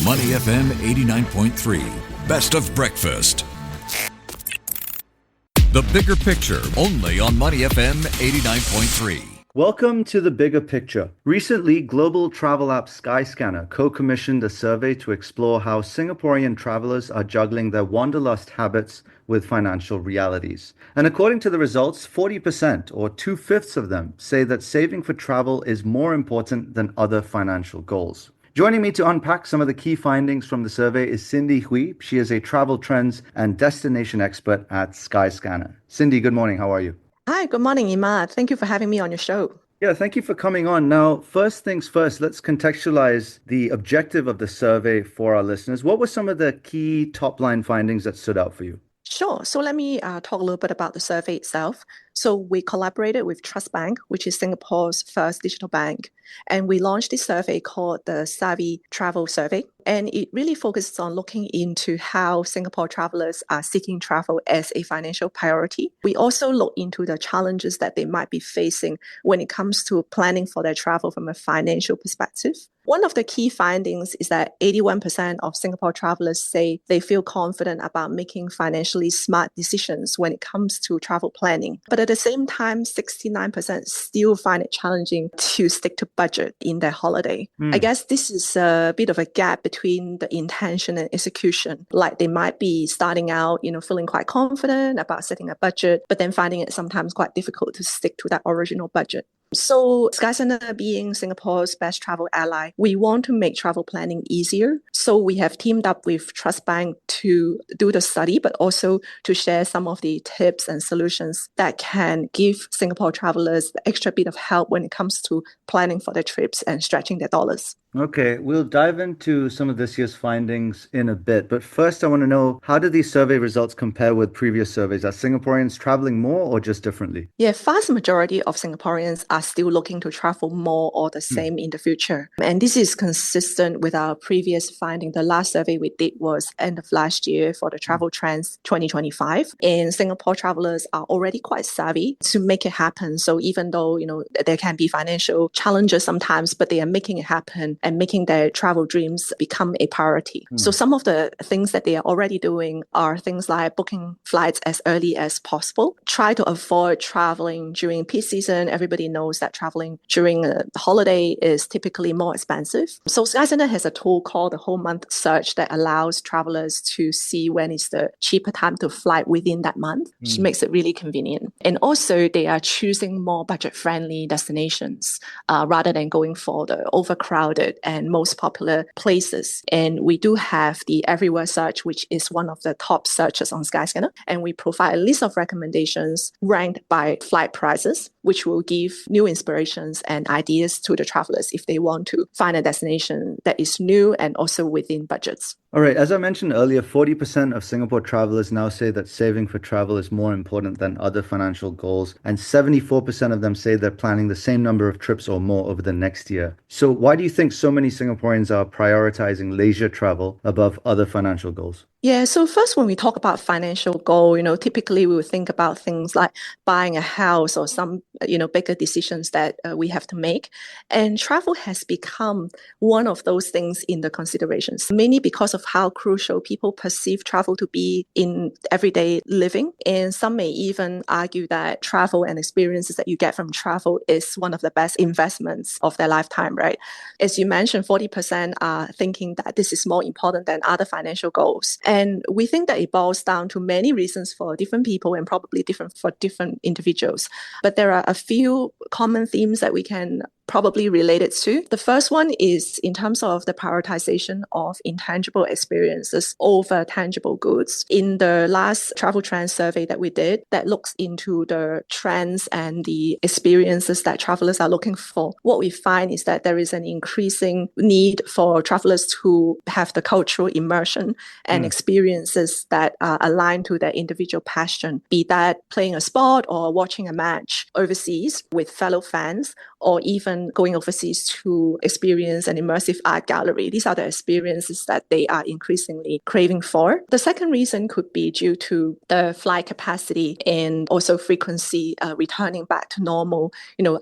Money FM 89.3. Best of breakfast. The Bigger Picture, only on Money FM 89.3. Welcome to The Bigger Picture. Recently, global travel app Skyscanner co-commissioned a survey to explore how Singaporean travelers are juggling their wanderlust habits with financial realities. And according to the results, 40% or 2/5 of them say that saving for travel is more important than other financial goals. Joining me to unpack some of the key findings from the survey is Cyndi Hui. She is a travel trends and destination expert at Skyscanner. Cyndi, good morning. How are you? Hi, good morning, Ima. Thank you for having me on your show. Yeah, thank you for coming on. Now, first things first, let's contextualize the objective of the survey for our listeners. What were some of the key top-line findings that stood out for you? Sure. So let me talk a little bit about the survey itself. So we collaborated with Trust Bank, which is Singapore's first digital bank. And we launched this survey called the Savvy Travel Survey. And it really focuses on looking into how Singapore travelers are seeking travel as a financial priority. We also look into the challenges that they might be facing when it comes to planning for their travel from a financial perspective. One of the key findings is that 81% of Singapore travelers say they feel confident about making financially smart decisions when it comes to travel planning. But at the same time, 69% still find it challenging to stick to budget in their holiday. I guess this is a bit of a gap between the intention and execution. Like they might be starting out, feeling quite confident about setting a budget, but then finding it sometimes quite difficult to stick to that original budget. So Skyscanner being Singapore's best travel ally, we want to make travel planning easier. So we have teamed up with Trust Bank to do the study, but also to share some of the tips and solutions that can give Singapore travelers the extra bit of help when it comes to planning for their trips and stretching their dollars. Okay, we'll dive into some of this year's findings in a bit. But first, I want to know, how do these survey results compare with previous surveys? Are Singaporeans traveling more or just differently? Yeah, vast majority of Singaporeans are still looking to travel more or the same in the future. And this is consistent with our previous finding. The last survey we did was end of last year for the Travel Trends 2025. And Singapore travelers are already quite savvy to make it happen. So even though, there can be financial challenges sometimes, but they are making it happen and making their travel dreams become a priority. So some of the things that they are already doing are things like booking flights as early as possible. Try to avoid traveling during peak season. Everybody knows that traveling during a holiday is typically more expensive. So Skyscanner has a tool called the whole month search that allows travelers to see when is the cheaper time to fly within that month, which makes it really convenient. And also they are choosing more budget-friendly destinations rather than going for the overcrowded and most popular places. And we do have the everywhere search, which is one of the top searches on Skyscanner. And we provide a list of recommendations ranked by flight prices, which will give new inspirations and ideas to the travelers if they want to find a destination that is new and also within budgets. All right, as I mentioned earlier, 40% of Singapore travelers now say that saving for travel is more important than other financial goals, and 74% of them say they're planning the same number of trips or more over the next year. So why do you think so many Singaporeans are prioritizing leisure travel above other financial goals? Yeah, so first, when we talk about financial goal, typically we would think about things like buying a house or some, bigger decisions that we have to make. And travel has become one of those things in the considerations, mainly because of how crucial people perceive travel to be in everyday living. And some may even argue that travel and experiences that you get from travel is one of the best investments of their lifetime, right? As you mentioned, 40% are thinking that this is more important than other financial goals. And we think that it boils down to many reasons for different people and probably different for different individuals. But there are a few common themes that we can probably related to. The first one is in terms of the prioritization of intangible experiences over tangible goods. In the last travel trends survey that we did that looks into the trends and the experiences that travelers are looking for, what we find is that there is an increasing need for travelers to have the cultural immersion and experiences that are aligned to their individual passion, be that playing a sport or watching a match overseas with fellow fans, or even going overseas to experience an immersive art gallery. These are the experiences that they are increasingly craving for. The second reason could be due to the flight capacity and also frequency returning back to normal.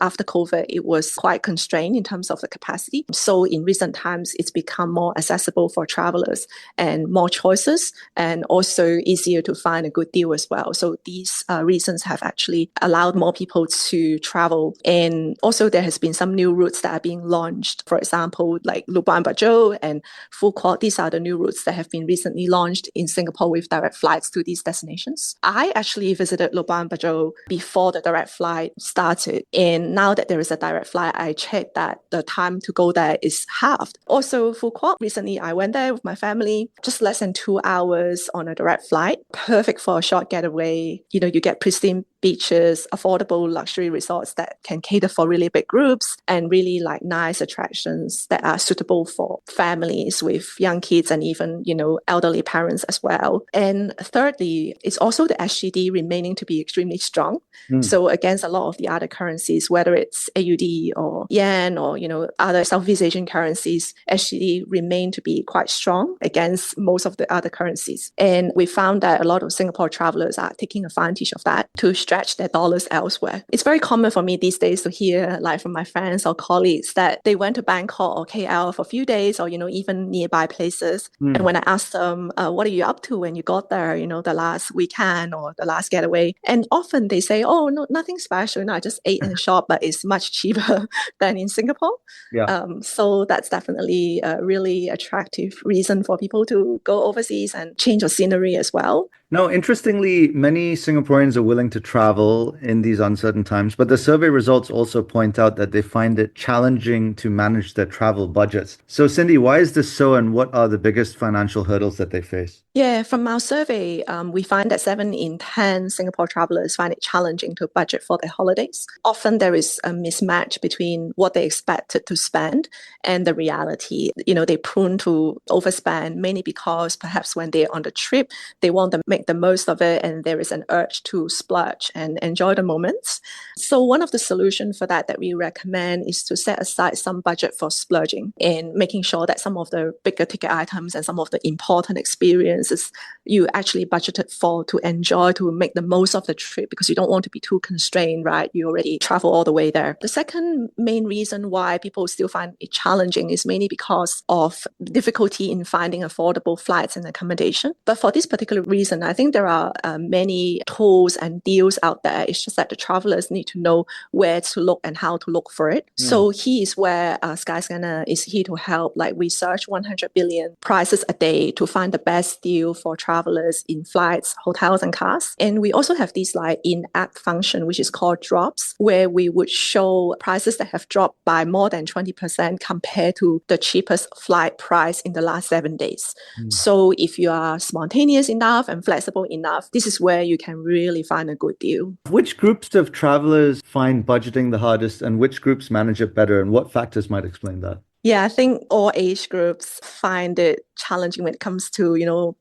After COVID, it was quite constrained in terms of the capacity. So in recent times, it's become more accessible for travelers and more choices, and also easier to find a good deal as well. So these reasons have actually allowed more people to travel. And also there has been some new routes that are being launched. For example, like Luban Bajo and Phu Quoc. These are the new routes that have been recently launched in Singapore with direct flights to these destinations. I actually visited Luban Bajo before the direct flight started. And now that there is a direct flight, I checked that the time to go there is halved. Also, Phu Quoc, recently I went there with my family, just less than 2 hours on a direct flight. Perfect for a short getaway. You get pristine beaches, affordable luxury resorts that can cater for really big groups, and really like nice attractions that are suitable for families with young kids and even, elderly parents as well. And thirdly, it's also the SGD remaining to be extremely strong. So against a lot of the other currencies, whether it's AUD or yen or, other Southeast Asian currencies, SGD remain to be quite strong against most of the other currencies. And we found that a lot of Singapore travelers are taking advantage of that to stretch their dollars elsewhere. It's very common for me these days to hear like from my friends or colleagues that they went to Bangkok or KL for a few days or, even nearby places. And when I asked them, what are you up to when you got there, the last weekend or the last getaway? And often they say, oh, no, nothing special. I just ate in a shop, but it's much cheaper than in Singapore. Yeah. So that's definitely a really attractive reason for people to go overseas and change of scenery as well. No, interestingly, many Singaporeans are willing to travel in these uncertain times, but the survey results also point out that they find it challenging to manage their travel budgets. So, Cindy, why is this so, and what are the biggest financial hurdles that they face? Yeah, from our survey, we find that 7 in 10 Singapore travelers find it challenging to budget for their holidays. Often there is a mismatch between what they expected to spend and the reality. They're prone to overspend, mainly because perhaps when they're on the trip, they want to make the most of it, and there is an urge to splurge and enjoy the moments. So one of the solutions for that we recommend is to set aside some budget for splurging and making sure that some of the bigger ticket items and some of the important experiences you actually budgeted for to enjoy, to make the most of the trip, because you don't want to be too constrained, right? You already travel all the way there. The second main reason why people still find it challenging is mainly because of difficulty in finding affordable flights and accommodation. But for this particular reason, I think there are many tools and deals out there. It's just that the travelers need to know where to look and how to look for it. So here is where Skyscanner is here to help. Like, we search 100 billion prices a day to find the best deal for travelers in flights, hotels, and cars. And we also have this like in-app function, which is called drops, where we would show prices that have dropped by more than 20% compared to the cheapest flight price in the last 7 days. So if you are spontaneous enough and flexible enough, this is where you can really find a good deal. Which groups of travelers find budgeting the hardest, and which groups manage it better, and what factors might explain that? Yeah, I think all age groups find it challenging when it comes to,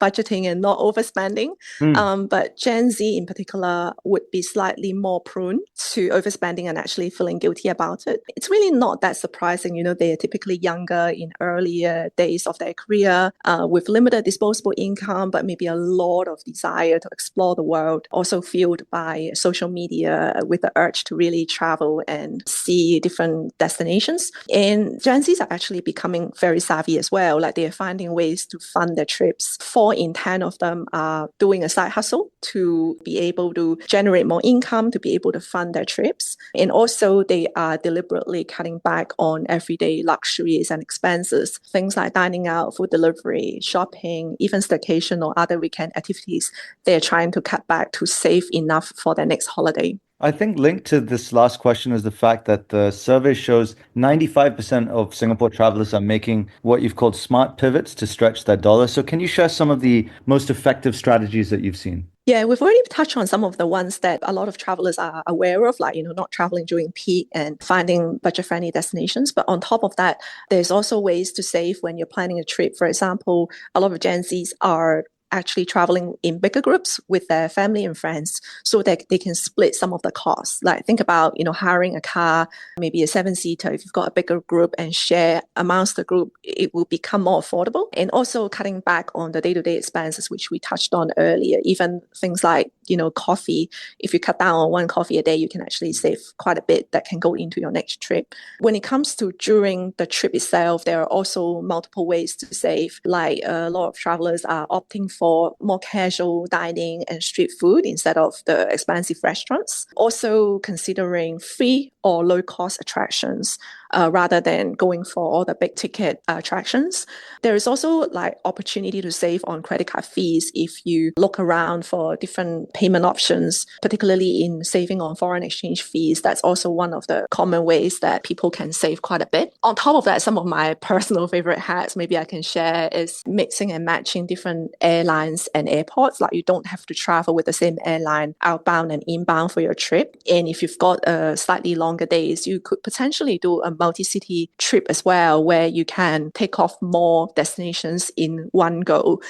budgeting and not overspending. But Gen Z in particular would be slightly more prone to overspending and actually feeling guilty about it. It's really not that surprising. They are typically younger, in earlier days of their career, with limited disposable income, but maybe a lot of desire to explore the world, also fueled by social media with the urge to really travel and see different destinations. And Gen Zs are actually becoming very savvy as well. Like, they are finding ways to fund their trips. 4 in 10 of them are doing a side hustle to be able to generate more income, to be able to fund their trips. And also they are deliberately cutting back on everyday luxuries and expenses, things like dining out, food delivery, shopping, even staycation or other weekend activities. They're trying to cut back to save enough for their next holiday. I think linked to this last question is the fact that the survey shows 95% of Singapore travelers are making what you've called smart pivots to stretch their dollar. So can you share some of the most effective strategies that you've seen? Yeah, we've already touched on some of the ones that a lot of travelers are aware of, like, not traveling during peak and finding budget-friendly destinations. But on top of that, there's also ways to save when you're planning a trip. For example, a lot of Gen Zs are actually traveling in bigger groups with their family and friends so that they can split some of the costs. Like think about, hiring a car, maybe a 7-seater. If you've got a bigger group and share amongst the group, it will become more affordable. And also cutting back on the day-to-day expenses, which we touched on earlier. Even things like, coffee. If you cut down on one coffee a day, you can actually save quite a bit that can go into your next trip. When it comes to during the trip itself, there are also multiple ways to save. Like a lot of travelers are opting for more casual dining and street food instead of the expensive restaurants. Also considering free or low-cost attractions rather than going for all the big ticket attractions. There is also opportunity to save on credit card fees if you look around for different payment options, particularly in saving on foreign exchange fees. That's also one of the common ways that people can save quite a bit. On top of that, some of my personal favorite hacks maybe I can share is mixing and matching different airlines and airports. Like you don't have to travel with the same airline outbound and inbound for your trip. And if you've got slightly longer days, you could potentially do a multi-city trip as well, where you can take off more destinations in one go.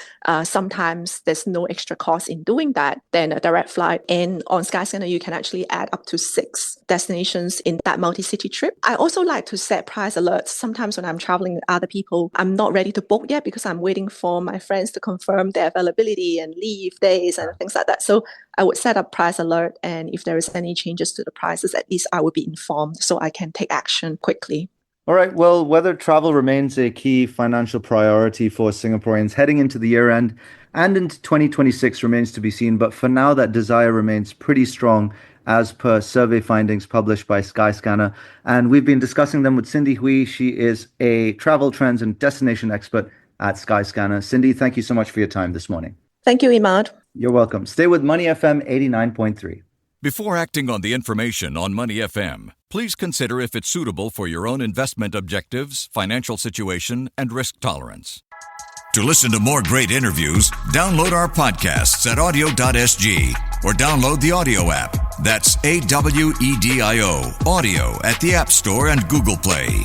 Sometimes there's no extra cost in doing that than a direct flight. And on Skyscanner, you can actually add up to 6 destinations in that multi-city trip. I also like to set price alerts. Sometimes when I'm traveling with other people, I'm not ready to book yet because I'm waiting for my friends to confirm their availability and leave days and things like that. So I would set up price alert, and if there is any changes to the prices, at least I would be informed so I can take action quickly. All right. Well, whether travel remains a key financial priority for Singaporeans heading into the year end and into 2026 remains to be seen. But for now, that desire remains pretty strong as per survey findings published by Skyscanner. And we've been discussing them with Sindy Hui. She is a travel trends and destination expert at Skyscanner. Cindy, thank you so much for your time this morning. Thank you, Imad. You're welcome. Stay with Money FM 89.3. Before acting on the information on Money FM, please consider if it's suitable for your own investment objectives, financial situation, and risk tolerance. To listen to more great interviews, download our podcasts at audio.sg or download the audio app. That's AWEDIO, audio at the App Store and Google Play.